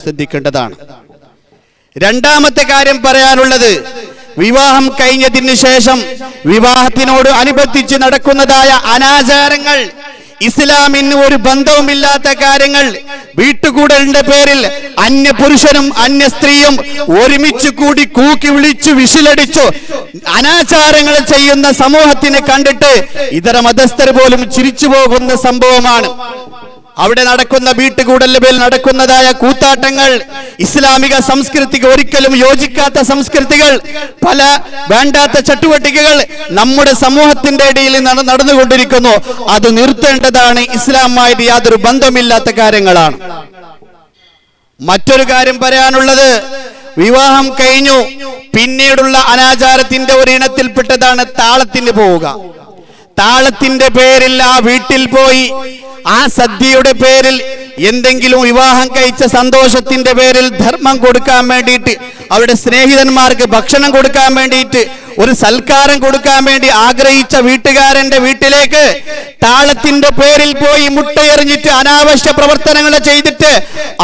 ശ്രദ്ധിക്കേണ്ടതാണ്. രണ്ടാമത്തെ കാര്യം പറയാനുള്ളത്, വിവാഹം കഴിഞ്ഞതിന് ശേഷം വിവാഹത്തിനോട് അനുബന്ധിച്ച് നടക്കുന്നതായ അനാചാരങ്ങൾ, ഇസ്ലാമിന് ഒരു ബന്ധവുമില്ലാത്ത കാര്യങ്ങൾ, വീട്ടുകൂടലിന്റെ പേരിൽ അന്യ പുരുഷനും അന്യ സ്ത്രീയും ഒരുമിച്ച് കൂടി കൂക്കി വിളിച്ചു വിസിലടിച്ചു അനാചാരങ്ങൾ ചെയ്യുന്ന സമൂഹത്തിനെ കണ്ടിട്ട് ഇതര മതസ്ഥർ പോലും ചിരിച്ചു പോകുന്ന സംഭവമാണ്. അവിടെ നടക്കുന്ന വീട്ടുകൂടലിന്റെ പേരിൽ നടക്കുന്നതായ കൂത്താട്ടങ്ങൾ, ഇസ്ലാമിക സംസ്കൃതിക്ക് ഒരിക്കലും യോജിക്കാത്ത സംസ്കൃതികൾ, പല വേണ്ടാത്ത ചട്ടുവട്ടികകൾ നമ്മുടെ സമൂഹത്തിന്റെ ഇടയിൽ നടന്നുകൊണ്ടിരിക്കുന്നു. അത് നിർത്തേണ്ടതാണ്. ഇസ്ലാമുമായിട്ട് യാതൊരു ബന്ധമില്ലാത്ത കാര്യങ്ങളാണ്. മറ്റൊരു കാര്യം പറയാനുള്ളത്, വിവാഹം കഴിഞ്ഞു പിന്നീടുള്ള അനാചാരത്തിന്റെ ഒരു ഇനത്തിൽപ്പെട്ടതാണ് താളത്തിന് പോവുക. താളത്തിന്റെ പേരിൽ ആ വീട്ടിൽ പോയി ആ സദ്യയുടെ പേരിൽ എന്തെങ്കിലും വിവാഹം കഴിച്ച സന്തോഷത്തിന്റെ പേരിൽ ധർമ്മം കൊടുക്കാൻ വേണ്ടിയിട്ട്, അവരുടെ സ്നേഹിതന്മാർക്ക് ഭക്ഷണം കൊടുക്കാൻ വേണ്ടിയിട്ട്, ഒരു സൽക്കാരം കൊടുക്കാൻ വേണ്ടി ആഗ്രഹിച്ച വീട്ടുകാരന്റെ വീട്ടിലേക്ക് താളത്തിന്റെ പേരിൽ പോയി മുട്ടയെറിഞ്ഞിട്ട് അനാവശ്യ പ്രവർത്തനങ്ങൾ ചെയ്തിട്ട്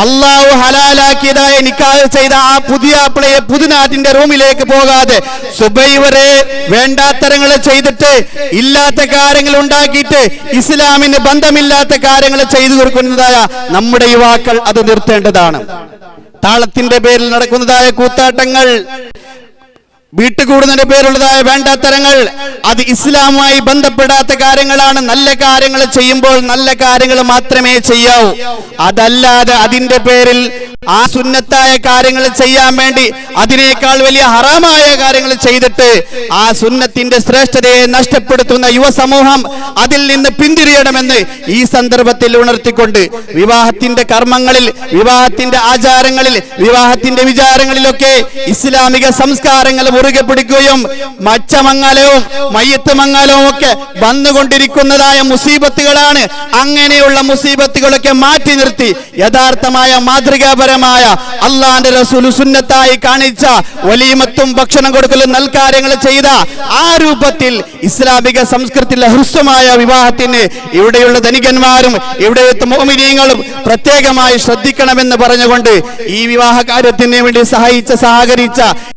അള്ളാഹു ഹലാലാക്കിയതായ നിക്കാഹ് ചെയ്ത ആ പുതിയ ആപ്പിളയെ പുതുനാട്ടിന്റെ റൂമിലേക്ക് പോകാതെ സുബൈ വരെ വേണ്ടാത്തരങ്ങൾ ചെയ്തിട്ട് ഇല്ലാത്ത കാര്യങ്ങൾ ഉണ്ടാക്കിയിട്ട് ഇസ്ലാമിന് ബന്ധമില്ലാത്ത കാര്യങ്ങൾ ചെയ്തു കൊടുക്കുന്നതായ നമ്മുടെ യുവാക്കൾ അത് നിർത്തേണ്ടതാണ്. താളത്തിന്റെ പേരിൽ നടക്കുന്നതായ കൂത്താട്ടങ്ങൾ, വീട്ടുകൂടുന്നതിന്റെ പേരുള്ളതായ വേണ്ടാത്തരങ്ങൾ, അത് ഇസ്ലാമുമായി ബന്ധപ്പെടാത്ത കാര്യങ്ങളാണ്. നല്ല കാര്യങ്ങൾ ചെയ്യുമ്പോൾ നല്ല കാര്യങ്ങൾ മാത്രമേ ചെയ്യാവൂ. അതല്ലാതെ അതിന്റെ പേരിൽ ആ സുന്നത്തായ കാര്യങ്ങൾ ചെയ്യാൻ വേണ്ടി അതിനേക്കാൾ വലിയ ഹറാമായ കാര്യങ്ങൾ ചെയ്തിട്ട് ആ സുന്നത്തിന്റെ ശ്രേഷ്ഠതയെ നഷ്ടപ്പെടുത്തുന്ന യുവസമൂഹം അതിൽ നിന്ന് പിന്തിരിയണമെന്ന് ഈ സന്ദർഭത്തിൽ ഉണർത്തിക്കൊണ്ട്, വിവാഹത്തിന്റെ കർമ്മങ്ങളിൽ, വിവാഹത്തിന്റെ ആചാരങ്ങളിൽ, വിവാഹത്തിന്റെ വിചാരങ്ങളിലൊക്കെ ഇസ്ലാമിക സംസ്കാരങ്ങൾ മുറുകെ പിടിക്കുകയും മച്ചമംഗലവും മയ്യത്ത് മംഗലവും ഒക്കെ വന്നുകൊണ്ടിരിക്കുന്നതായ മുസീബത്തുകളാണ്. അങ്ങനെയുള്ള മുസീബത്തുകളൊക്കെ മാറ്റി നിർത്തി യഥാർത്ഥമായ മാതൃകാപരമായ അള്ളാന്റെ റസൂൽ സുന്നത്തായി കാണിച്ച വലീമത്തും ഭക്ഷണം കൊടുക്കലും നൽകാര്യങ്ങൾ ചെയ്ത ആ രൂപത്തിൽ ഇസ്ലാമിക സംസ്കൃതിയിലെ ഹ്രസ്വമായ വിവാഹത്തിന് ഇവിടെയുള്ള ധനികന്മാരും ഇവിടെയുള്ള മുഅ്മിനീങ്ങളും പ്രത്യേകമായി ശ്രദ്ധിക്കണമെന്ന് പറഞ്ഞുകൊണ്ട് ഈ വിവാഹ കാര്യത്തിന് വേണ്ടി സഹകരിച്ച